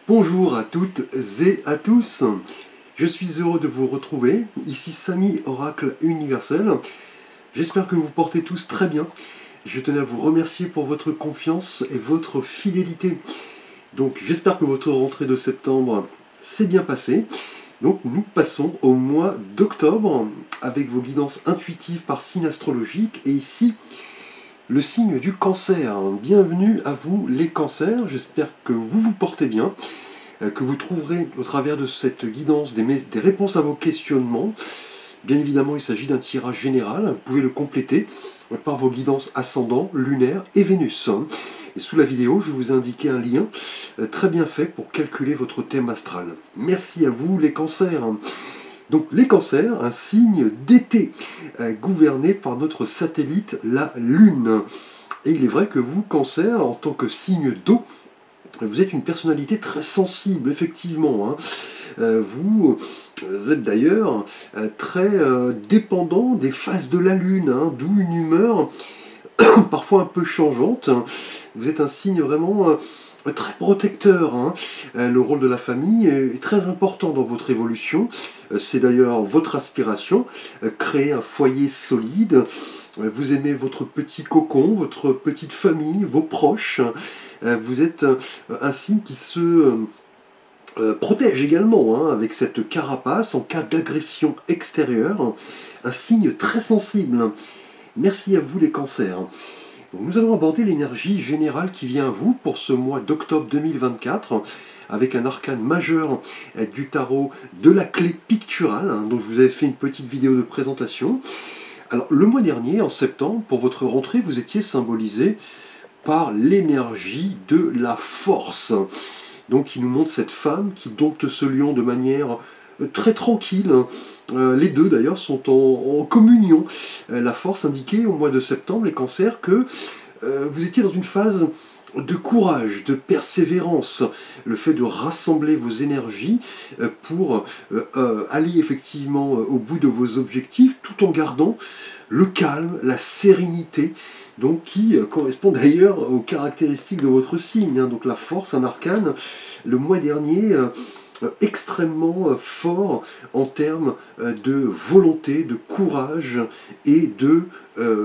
Bonjour à toutes et à tous, je suis heureux de vous retrouver, ici Samy Oracle Universel. J'espère que vous portez tous très bien. Je tenais à vous remercier pour votre confiance et votre fidélité. Donc j'espère que votre rentrée de septembre s'est bien passée. Donc nous passons au mois d'octobre avec vos guidances intuitives par signe astrologique. Et ici, le signe du cancer. Bienvenue à vous les cancers, j'espère que vous vous portez bien, que vous trouverez au travers de cette guidance des réponses à vos questionnements. Bien évidemment, il s'agit d'un tirage général, vous pouvez le compléter par vos guidances ascendant, lunaire et Vénus. Et sous la vidéo, je vous ai indiqué un lien très bien fait pour calculer votre thème astral. Merci à vous les cancers. Donc les cancers, un signe d'été, gouverné par notre satellite, la Lune. Et il est vrai que vous, cancer, en tant que signe d'eau, vous êtes une personnalité très sensible, effectivement. Vous êtes d'ailleurs très dépendant des phases de la Lune, d'où une humeur parfois un peu changeante. Vous êtes un signe vraiment très protecteur. Le rôle de la famille est très important dans votre évolution. C'est d'ailleurs votre aspiration, créer un foyer solide. Vous aimez votre petit cocon, votre petite famille, vos proches. Vous êtes un signe qui se protège également avec cette carapace en cas d'agression extérieure. Un signe très sensible. Merci à vous les cancers. Donc, nous allons aborder l'énergie générale qui vient à vous pour ce mois d'octobre 2024 avec un arcane majeur du tarot de la clé picturale, dont je vous avais fait une petite vidéo de présentation. Alors le mois dernier, en septembre, pour votre rentrée, vous étiez symbolisé par l'énergie de la force. Donc il nous montre cette femme qui dompte ce lion de manière très tranquille. Les deux d'ailleurs sont en communion. La force indiquait au mois de septembre, les cancers, que vous étiez dans une phase de courage, de persévérance, le fait de rassembler vos énergies pour aller effectivement au bout de vos objectifs, tout en gardant le calme, la sérénité, donc qui correspond d'ailleurs aux caractéristiques de votre signe. Donc la force, un arcane, le mois dernier, extrêmement fort en termes de volonté, de courage et de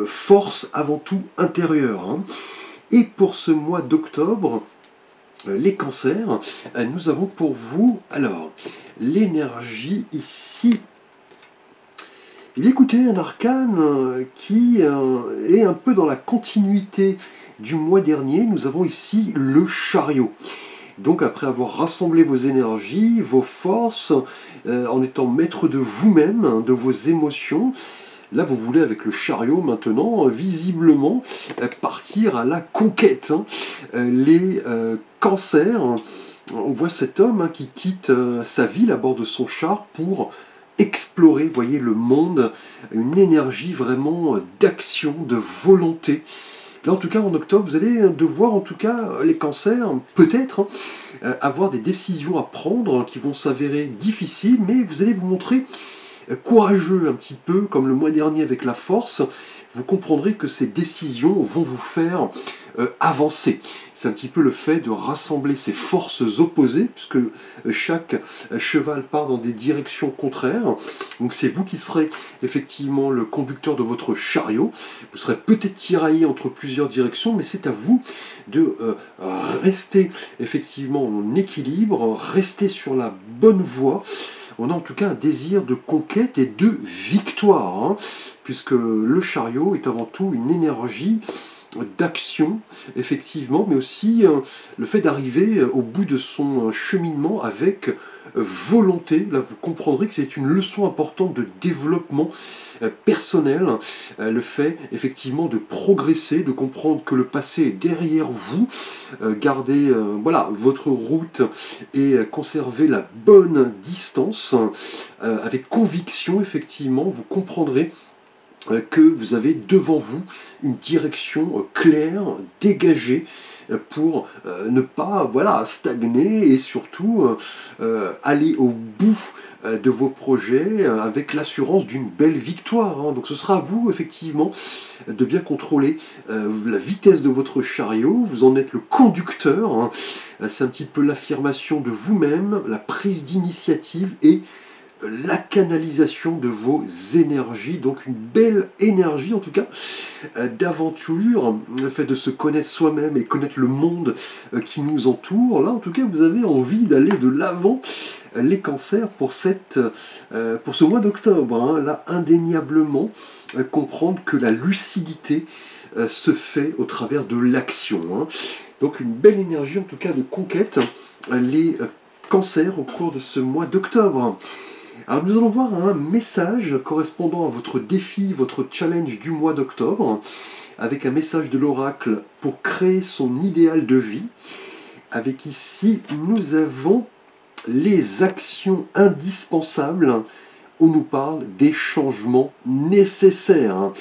force avant tout intérieure. Et pour ce mois d'octobre, les cancers, nous avons pour vous, alors, l'énergie ici. Écoutez, un arcane qui est un peu dans la continuité du mois dernier. Nous avons ici le chariot. Donc après avoir rassemblé vos énergies, vos forces, en étant maître de vous-même, de vos émotions, là vous voulez avec le chariot maintenant, visiblement, partir à la conquête. Les cancers, on voit cet homme qui quitte sa ville à bord de son char pour explorer, voyez, le monde, une énergie vraiment d'action, de volonté. Là, en tout cas, en octobre, vous allez devoir, en tout cas, les cancers, peut-être, avoir des décisions à prendre qui vont s'avérer difficiles, mais vous allez vous montrer courageux un petit peu, comme le mois dernier avec la force. Vous comprendrez que ces décisions vont vous faire avancer. C'est un petit peu le fait de rassembler ces forces opposées, puisque chaque cheval part dans des directions contraires. Donc c'est vous qui serez effectivement le conducteur de votre chariot. Vous serez peut-être tiraillé entre plusieurs directions, mais c'est à vous de rester effectivement en équilibre, rester sur la bonne voie. On a en tout cas un désir de conquête et de victoire, puisque le chariot est avant tout une énergie d'action, effectivement, mais aussi le fait d'arriver au bout de son cheminement avec volonté. Là, vous comprendrez que c'est une leçon importante de développement personnel, le fait effectivement de progresser, de comprendre que le passé est derrière vous, garder voilà, votre route et conserver la bonne distance avec conviction. Effectivement, vous comprendrez que vous avez devant vous une direction claire, dégagée, pour ne pas voilà, stagner et surtout aller au bout de vos projets avec l'assurance d'une belle victoire. Hein. Donc ce sera à vous effectivement de bien contrôler la vitesse de votre chariot, vous en êtes le conducteur, hein. C'est un petit peu l'affirmation de vous-même, la prise d'initiative et la canalisation de vos énergies, donc une belle énergie en tout cas d'aventure, le fait de se connaître soi-même et connaître le monde qui nous entoure. Là en tout cas vous avez envie d'aller de l'avant les cancers pour ce mois d'octobre. Hein. Là indéniablement comprendre que la lucidité se fait au travers de l'action. Hein. Donc une belle énergie en tout cas de conquête les cancers au cours de ce mois d'octobre. Alors nous allons voir un message correspondant à votre défi, votre challenge du mois d'octobre, avec un message de l'oracle pour créer son idéal de vie. Avec ici, nous avons les actions indispensables. On nous parle des changements nécessaires.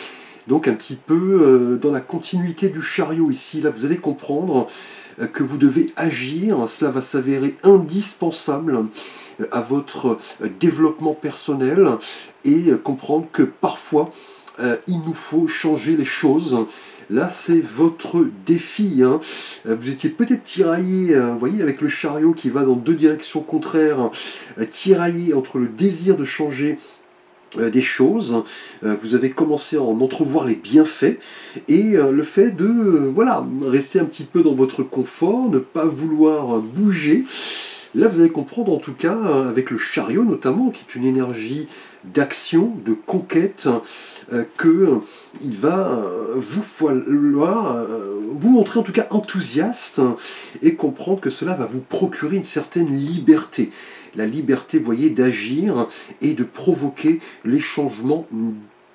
Donc un petit peu dans la continuité du chariot ici, là vous allez comprendre que vous devez agir, cela va s'avérer indispensable à votre développement personnel et comprendre que parfois il nous faut changer les choses. Là, c'est votre défi. Hein. Vous étiez peut-être tiraillé, vous voyez, avec le chariot qui va dans deux directions contraires, tiraillé entre le désir de changer des choses, vous avez commencé à en entrevoir les bienfaits et le fait de voilà, rester un petit peu dans votre confort, ne pas vouloir bouger. Là, vous allez comprendre, en tout cas, avec le chariot notamment, qui est une énergie d'action, de conquête, qu'il va vous falloir vous montrer en tout cas enthousiaste et comprendre que cela va vous procurer une certaine liberté. La liberté, vous voyez, d'agir et de provoquer les changements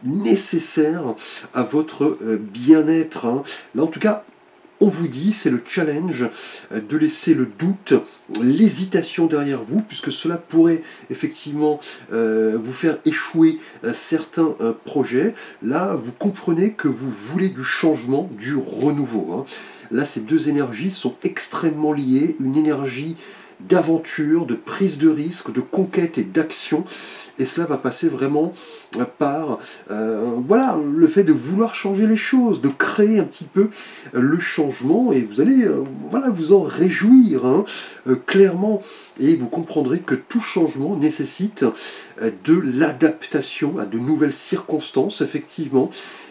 nécessaires à votre bien-être. Hein. Là, en tout cas, on vous dit, c'est le challenge de laisser le doute, l'hésitation derrière vous, puisque cela pourrait effectivement vous faire échouer certains projets. Là, vous comprenez que vous voulez du changement, du renouveau. Hein. Là, ces deux énergies sont extrêmement liées. Une énergie d'aventure, de prise de risque, de conquête et d'action. Et cela va passer vraiment par voilà, le fait de vouloir changer les choses, de créer un petit peu le changement, et vous allez voilà, vous en réjouir hein, clairement, et vous comprendrez que tout changement nécessite de l'adaptation à de nouvelles circonstances, effectivement.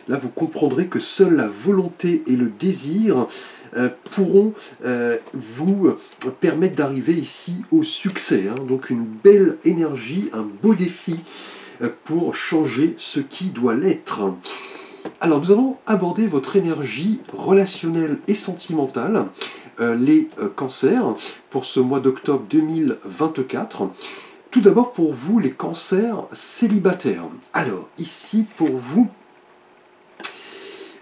Là, vous comprendrez que seule la volonté et le désir pourront vous permettre d'arriver ici au succès. Hein. Donc une belle énergie, un beau défi pour changer ce qui doit l'être. Alors nous allons aborder votre énergie relationnelle et sentimentale, les cancers, pour ce mois d'octobre 2024. Tout d'abord pour vous, les cancers célibataires. Alors ici pour vous,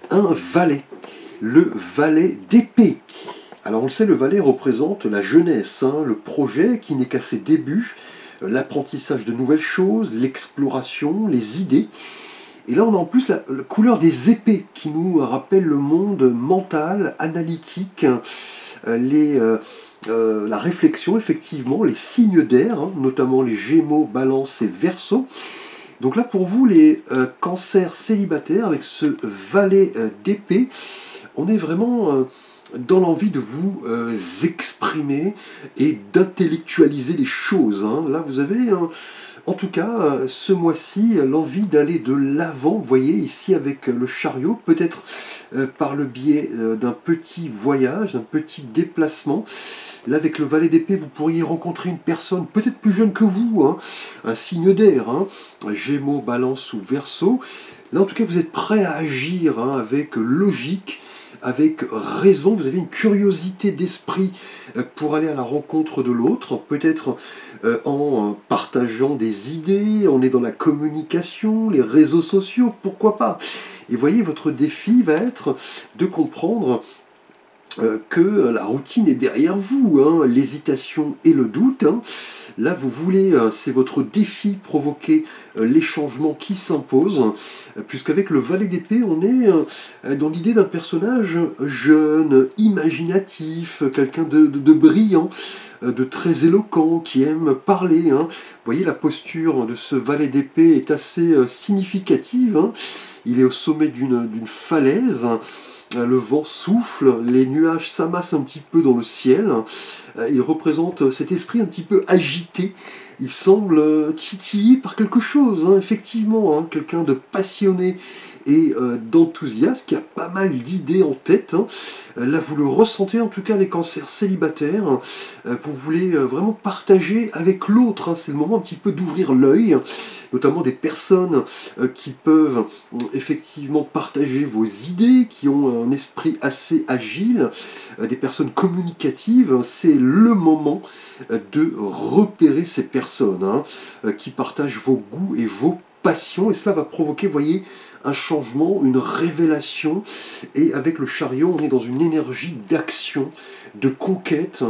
un valet. Le valet d'épée. Alors on le sait, le valet représente la jeunesse, hein, le projet qui n'est qu'à ses débuts, l'apprentissage de nouvelles choses, l'exploration, les idées. Et là on a en plus la couleur des épées qui nous rappelle le monde mental, analytique, la réflexion effectivement, les signes d'air, hein, notamment les Gémeaux, Balance et Verseau. Donc là pour vous les cancers célibataires avec ce valet d'épée, on est vraiment dans l'envie de vous exprimer et d'intellectualiser les choses. Hein. Là, vous avez, en tout cas, ce mois-ci, l'envie d'aller de l'avant. Vous voyez, ici, avec le chariot, peut-être par le biais d'un petit voyage, d'un petit déplacement. Là, avec le valet d'épée, vous pourriez rencontrer une personne peut-être plus jeune que vous, hein, un signe d'air, hein, Gémeaux, Balance ou Verseau. Là, en tout cas, vous êtes prêt à agir hein, avec logique, avec raison, vous avez une curiosité d'esprit pour aller à la rencontre de l'autre, peut-être en partageant des idées, on est dans la communication, les réseaux sociaux, pourquoi pas. Et voyez, votre défi va être de comprendre que la routine est derrière vous, hein, l'hésitation et le doute, hein, Là, vous voulez, c'est votre défi, provoquer les changements qui s'imposent, puisqu'avec le valet d'épée, on est dans l'idée d'un personnage jeune, imaginatif, quelqu'un de brillant, de très éloquent, qui aime parler. Vous voyez, la posture de ce valet d'épée est assez significative. Il est au sommet d'une falaise. Le vent souffle, les nuages s'amassent un petit peu dans le ciel. Il représente cet esprit un petit peu agité. Il semble titillé par quelque chose, effectivement, quelqu'un de passionné et d'enthousiaste, qui a pas mal d'idées en tête. Là, vous le ressentez, en tout cas, les cancers célibataires. Vous voulez vraiment partager avec l'autre. C'est le moment un petit peu d'ouvrir l'œil, notamment des personnes qui peuvent effectivement partager vos idées, qui ont un esprit assez agile, des personnes communicatives. C'est le moment de repérer ces personnes qui partagent vos goûts et vos passions, et cela va provoquer, vous voyez, un changement, une révélation. Et avec le chariot, on est dans une énergie d'action, de conquête,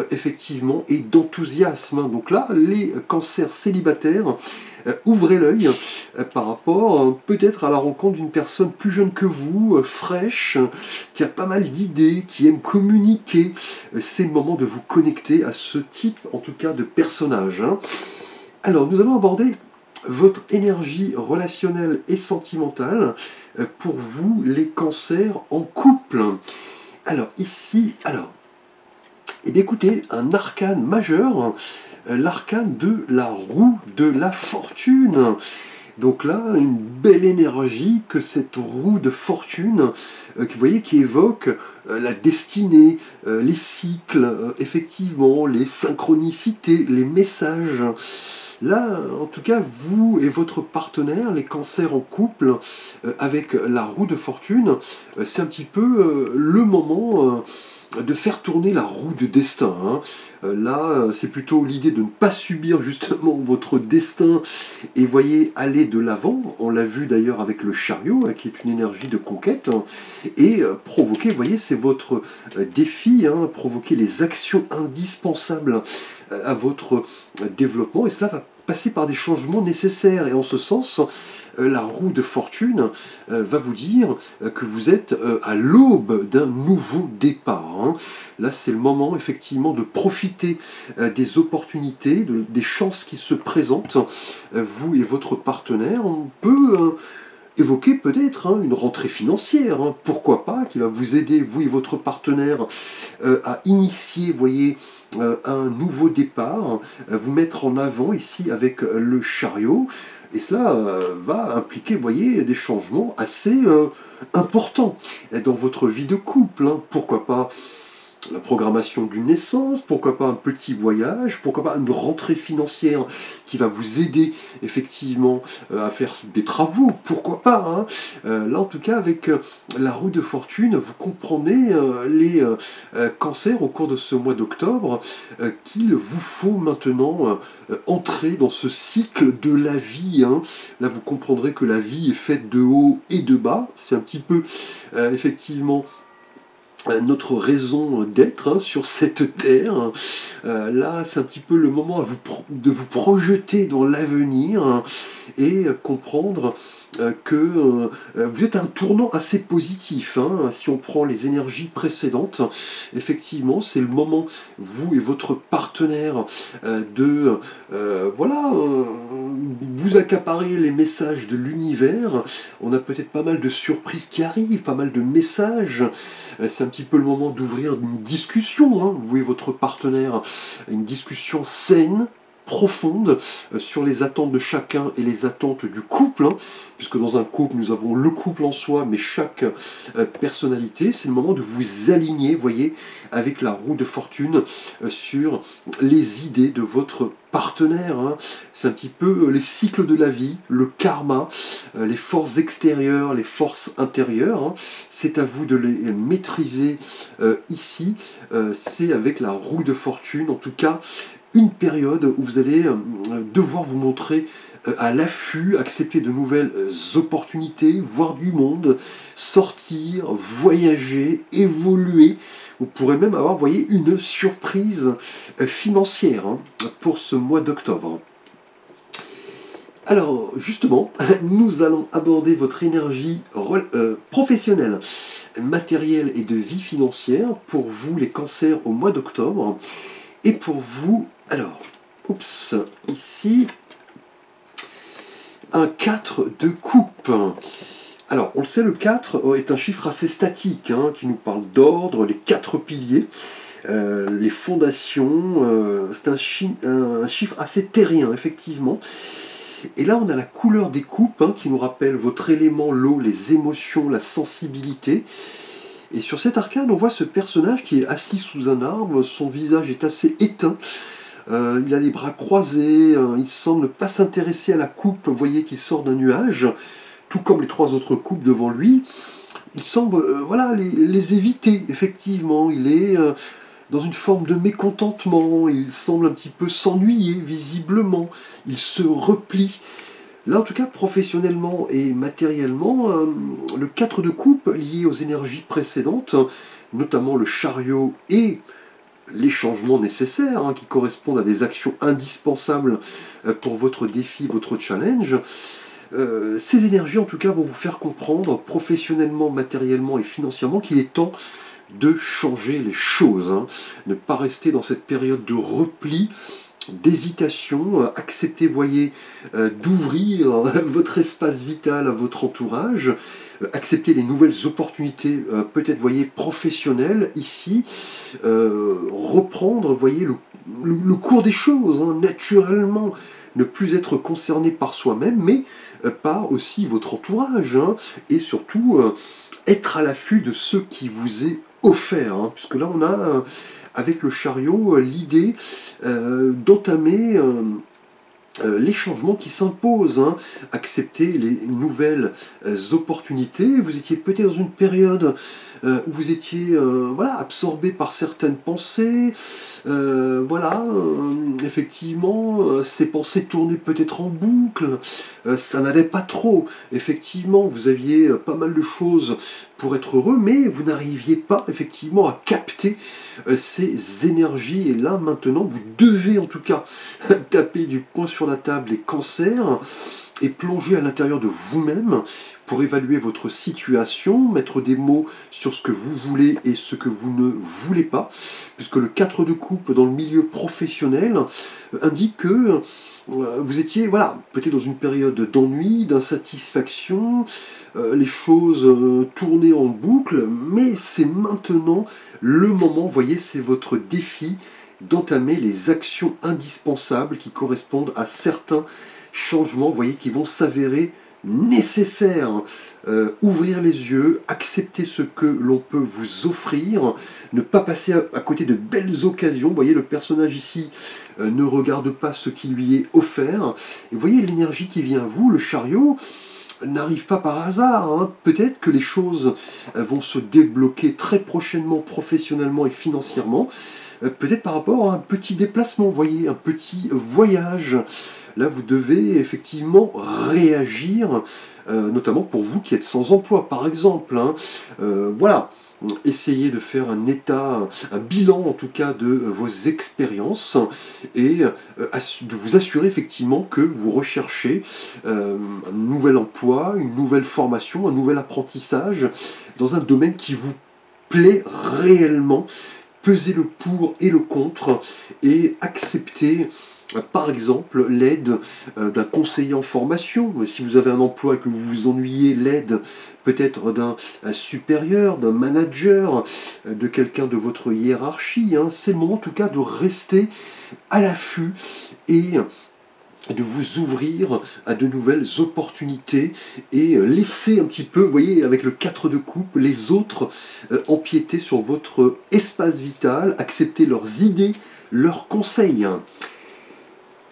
effectivement, et d'enthousiasme. Donc là, les cancers célibataires, ouvrez l'œil par rapport peut-être à la rencontre d'une personne plus jeune que vous, fraîche, qui a pas mal d'idées, qui aime communiquer. C'est le moment de vous connecter à ce type, en tout cas, de personnage. Alors, nous allons aborder votre énergie relationnelle et sentimentale pour vous, les cancers en couple. Alors, ici, eh bien, écoutez, un arcane majeur, l'arcane de la roue de la fortune. Donc là, une belle énergie que cette roue de fortune, vous voyez, qui évoque la destinée, les cycles, effectivement, les synchronicités, les messages. Là, en tout cas, vous et votre partenaire, les cancers en couple, avec la roue de fortune, c'est un petit peu le moment de faire tourner la roue de destin. Là, c'est plutôt l'idée de ne pas subir justement votre destin et voyez aller de l'avant. On l'a vu d'ailleurs avec le chariot, qui est une énergie de conquête, et provoquer, vous voyez, c'est votre défi, provoquer les actions indispensables à votre développement, et cela va passer par des changements nécessaires. Et en ce sens, la roue de fortune va vous dire que vous êtes à l'aube d'un nouveau départ. Là, c'est le moment effectivement de profiter des opportunités, des chances qui se présentent. Vous et votre partenaire, on peut évoquer peut-être une rentrée financière, pourquoi pas, qui va vous aider, vous et votre partenaire, à initier, voyez, un nouveau départ, vous mettre en avant ici avec le chariot. Et cela va impliquer, vous voyez, des changements assez importants dans votre vie de couple. Pourquoi pas la programmation d'une naissance, pourquoi pas un petit voyage, pourquoi pas une rentrée financière qui va vous aider effectivement à faire des travaux, pourquoi pas. Là en tout cas avec la roue de fortune, vous comprenez les cancers au cours de ce mois d'octobre qu'il vous faut maintenant entrer dans ce cycle de la vie. Là vous comprendrez que la vie est faite de haut et de bas, c'est un petit peu effectivement notre raison d'être sur cette terre. Là, c'est un petit peu le moment de vous projeter dans l'avenir et comprendre que vous êtes à un tournant assez positif. Si on prend les énergies précédentes, effectivement, c'est le moment, vous et votre partenaire, de vous accaparer les messages de l'univers. On a peut-être pas mal de surprises qui arrivent, pas mal de messages. C'est un petit peu le moment d'ouvrir une discussion, vous et votre partenaire, une discussion saine, profonde, sur les attentes de chacun et les attentes du couple, puisque dans un couple, nous avons le couple en soi, mais chaque personnalité. C'est le moment de vous aligner, voyez, avec la roue de fortune sur les idées de votre partenaire. C'est un petit peu les cycles de la vie, le karma, les forces extérieures, les forces intérieures. C'est à vous de les maîtriser ici. C'est avec la roue de fortune, en tout cas, une période où vous allez devoir vous montrer à l'affût, accepter de nouvelles opportunités, voir du monde, sortir, voyager, évoluer. Vous pourrez même avoir, vous voyez, une surprise financière hein, pour ce mois d'octobre. Alors, justement, nous allons aborder votre énergie professionnelle, matérielle et de vie financière pour vous, les cancers, au mois d'octobre. Et pour vous, alors, oups, ici, un 4 de coupe. Alors, on le sait, le 4 est un chiffre assez statique, hein, qui nous parle d'ordre, les 4 piliers, les fondations. C'est un chiffre assez terrien, effectivement. Et là, on a la couleur des coupes, hein, qui nous rappelle votre élément, l'eau, les émotions, la sensibilité. Et sur cet arcane, on voit ce personnage qui est assis sous un arbre, son visage est assez éteint. Il a les bras croisés, il semble ne pas s'intéresser à la coupe, vous voyez qu'il sort d'un nuage, tout comme les 3 autres coupes devant lui. Il semble voilà, les éviter, effectivement. Il est dans une forme de mécontentement, il semble un petit peu s'ennuyer, visiblement. Il se replie. Là, en tout cas, professionnellement et matériellement, le 4 de coupe lié aux énergies précédentes, notamment le chariot et les changements nécessaires, hein, qui correspondent à des actions indispensables pour votre défi, votre challenge. Ces énergies, en tout cas, vont vous faire comprendre, professionnellement, matériellement et financièrement, qu'il est temps de changer les choses. Hein. Ne pas rester dans cette période de repli, d'hésitation, accepter, voyez, d'ouvrir votre espace vital à votre entourage, accepter les nouvelles opportunités, peut-être, voyez, professionnelles ici, reprendre, voyez, le cours des choses, hein, naturellement, ne plus être concerné par soi-même, mais par aussi votre entourage, hein, et surtout être à l'affût de ce qui vous est offert, hein, puisque là on a avec le chariot l'idée d'entamer les changements qui s'imposent, hein, accepter les nouvelles opportunités. Vous étiez peut-être dans une période où vous étiez voilà, absorbé par certaines pensées, effectivement, ces pensées tournaient peut-être en boucle, ça n'allait pas trop, effectivement, vous aviez pas mal de choses pour être heureux, mais vous n'arriviez pas effectivement à capter ces énergies, et là maintenant vous devez en tout cas taper du poing sur la table les cancers et plonger à l'intérieur de vous-même pour évaluer votre situation, mettre des mots sur ce que vous voulez et ce que vous ne voulez pas, puisque le 4 de coupe dans le milieu professionnel indique que vous étiez voilà, peut-être dans une période d'ennui, d'insatisfaction, les choses tournaient en boucle, mais c'est maintenant le moment, vous voyez, c'est votre défi d'entamer les actions indispensables qui correspondent à certains changements, vous voyez, qui vont s'avérer nécessaires. Ouvrir les yeux, accepter ce que l'on peut vous offrir, ne pas passer à côté de belles occasions. Vous voyez, le personnage ici ne regarde pas ce qui lui est offert. Et vous voyez l'énergie qui vient à vous, le chariot n'arrive pas par hasard, hein. Peut-être que les choses vont se débloquer très prochainement, professionnellement et financièrement, peut-être par rapport à un petit déplacement, vous voyez, un petit voyage. Là, vous devez effectivement réagir, notamment pour vous qui êtes sans emploi, par exemple. Hein. Voilà, essayez de faire un état, un bilan en tout cas de vos expériences et de vous assurer effectivement que vous recherchez un nouvel emploi, une nouvelle formation, un nouvel apprentissage dans un domaine qui vous plaît réellement. Pesez le pour et le contre et acceptez par exemple l'aide d'un conseiller en formation. Si vous avez un emploi et que vous vous ennuyez, l'aide peut-être d'un supérieur, d'un manager, de quelqu'un de votre hiérarchie. Hein. C'est le moment en tout cas de rester à l'affût et de vous ouvrir à de nouvelles opportunités et laisser un petit peu, vous voyez, avec le 4 de coupe, les autres empiéter sur votre espace vital, accepter leurs idées, leurs conseils.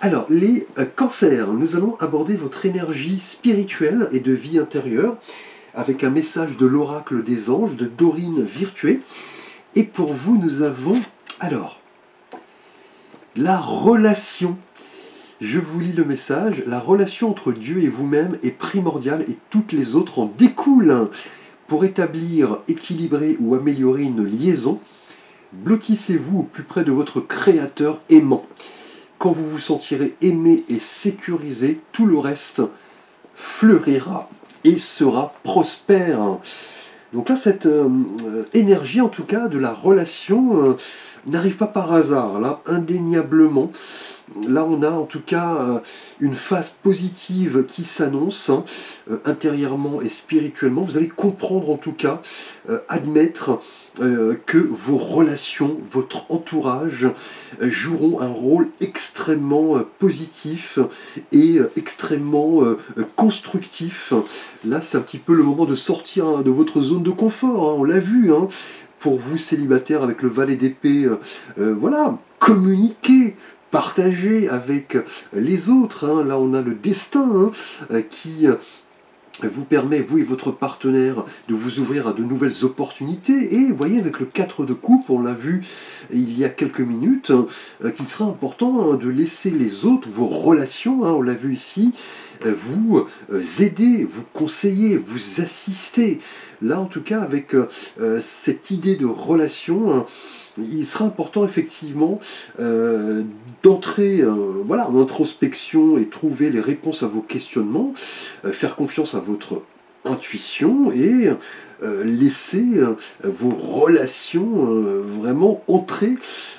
Alors, les cancers, nous allons aborder votre énergie spirituelle et de vie intérieure avec un message de l'oracle des anges de Dorine Virtué. Et pour vous, nous avons, alors, la relation. Je vous lis le message. La relation entre Dieu et vous-même est primordiale et toutes les autres en découlent. Pour établir, équilibrer ou améliorer une liaison, blottissez-vous au plus près de votre Créateur aimant. Quand vous vous sentirez aimé et sécurisé, tout le reste fleurira et sera prospère. Donc là, cette énergie, en tout cas, de la relation, n'arrive pas par hasard. Là, indéniablement, là, on a en tout cas une phase positive qui s'annonce, hein, intérieurement et spirituellement. Vous allez comprendre, en tout cas, admettre que vos relations, votre entourage, joueront un rôle extrêmement positif et extrêmement constructif. Là, c'est un petit peu le moment de sortir, hein, de votre zone de confort, hein, on l'a vu, hein. Pour vous célibataires avec le valet d'épée, voilà, communiquer, partager avec les autres, hein. Là on a le destin, hein, qui vous permet, vous et votre partenaire, de vous ouvrir à de nouvelles opportunités. Et vous voyez, avec le 4 de coupe, on l'a vu il y a quelques minutes, qu'il sera important, hein, de laisser les autres, vos relations, hein, on l'a vu ici, vous aider, vous conseiller, vous assister. Là, en tout cas, avec cette idée de relation, il sera important effectivement d'entrer voilà, en introspection et trouver les réponses à vos questionnements, faire confiance à votre intuition et laisser vos relations vraiment entrer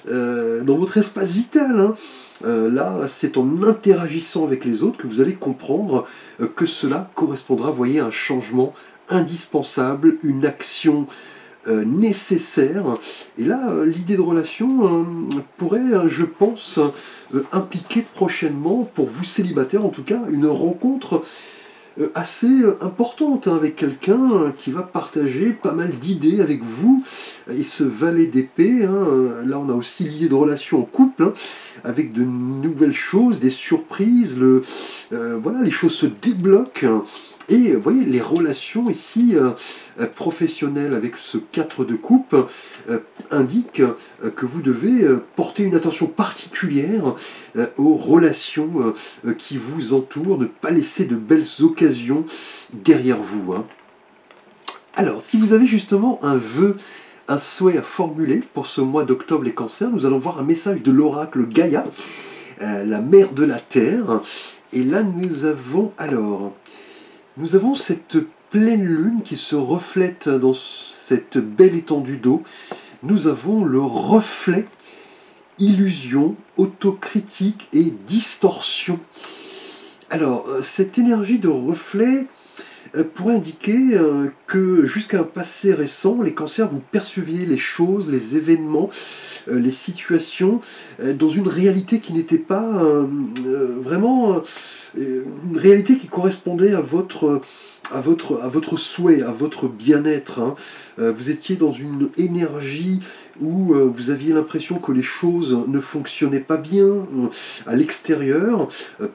dans votre espace vital, hein. Là, c'est en interagissant avec les autres que vous allez comprendre que cela correspondra, vous voyez, à un changement indispensable, une action nécessaire. Et là, l'idée de relation pourrait, je pense, impliquer prochainement, pour vous célibataires en tout cas, une rencontre assez importante, hein, avec quelqu'un qui va partager pas mal d'idées avec vous. Et ce valet d'épée, hein, là on a aussi l'idée de relation en couple, hein, avec de nouvelles choses, des surprises, voilà, les choses se débloquent. Et vous voyez, les relations ici professionnelles avec ce 4 de coupe indiquent que vous devez porter une attention particulière aux relations qui vous entourent, ne pas laisser de belles occasions derrière vous, hein. Alors, si vous avez justement un vœu, un souhait à formuler pour ce mois d'octobre les cancers, nous allons voir un message de l'oracle Gaïa, la mère de la Terre. Et là, nous avons cette pleine lune qui se reflète dans cette belle étendue d'eau. Nous avons le reflet, illusion, autocritique et distorsion. Alors, cette énergie de reflet pourrait indiquer que jusqu'à un passé récent, les cancers, vous perceviez les choses, les événements, les situations dans une réalité qui n'était pas vraiment une réalité qui correspondait à votre souhait, à votre bien-être, hein. Vous étiez dans une énergie où vous aviez l'impression que les choses ne fonctionnaient pas bien à l'extérieur,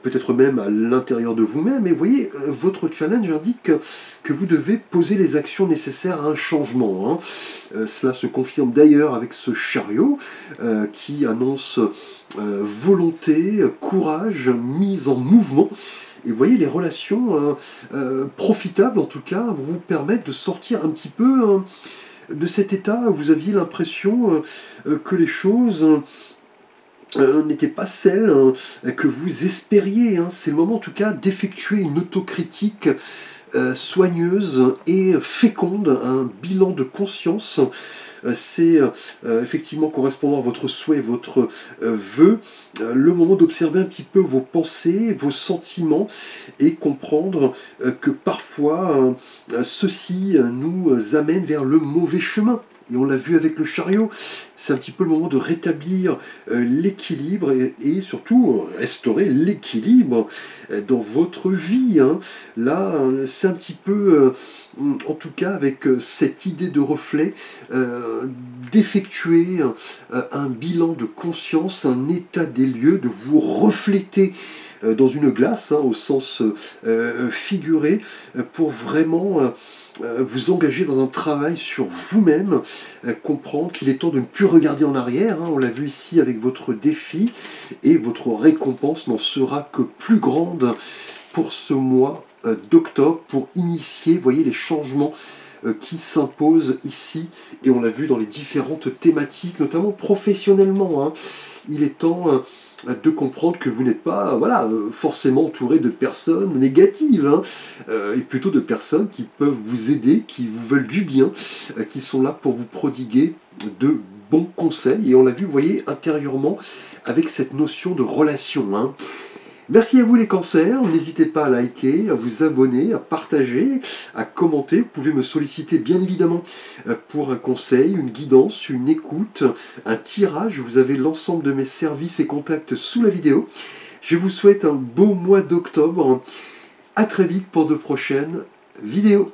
peut-être même à l'intérieur de vous-même. Et vous voyez, votre challenge indique que vous devez poser les actions nécessaires à un changement, hein. Cela se confirme d'ailleurs avec ce chariot qui annonce volonté, courage, mise en mouvement. Et vous voyez, les relations profitables, en tout cas, vous permettent de sortir un petit peu de cet état où vous aviez l'impression que les choses n'étaient pas celles que vous espériez, hein. C'est le moment, en tout cas, d'effectuer une autocritique soigneuse et féconde, un bilan de conscience. C'est effectivement correspondant à votre souhait, votre vœu, le moment d'observer un petit peu vos pensées, vos sentiments et comprendre que parfois ceci nous amène vers le mauvais chemin. Et on l'a vu avec le chariot, c'est un petit peu le moment de rétablir l'équilibre et surtout restaurer l'équilibre dans votre vie, hein. Là, c'est un petit peu, en tout cas avec cette idée de reflet, d'effectuer un bilan de conscience, un état des lieux, de vous refléter dans une glace, hein, au sens figuré, pour vraiment vous engager dans un travail sur vous-même, comprendre qu'il est temps de ne plus regarder en arrière, hein, on l'a vu ici avec votre défi, et votre récompense n'en sera que plus grande pour ce mois d'octobre, pour initier, voyez, les changements qui s'imposent ici, et on l'a vu dans les différentes thématiques, notamment professionnellement, hein. Il est temps de comprendre que vous n'êtes pas voilà, forcément entouré de personnes négatives, hein, et plutôt de personnes qui peuvent vous aider, qui vous veulent du bien, qui sont là pour vous prodiguer de bons conseils. Et on l'a vu, vous voyez, intérieurement, avec cette notion de relation, hein. Merci à vous les cancers, n'hésitez pas à liker, à vous abonner, à partager, à commenter. Vous pouvez me solliciter bien évidemment pour un conseil, une guidance, une écoute, un tirage. Vous avez l'ensemble de mes services et contacts sous la vidéo. Je vous souhaite un beau mois d'octobre. À très vite pour de prochaines vidéos.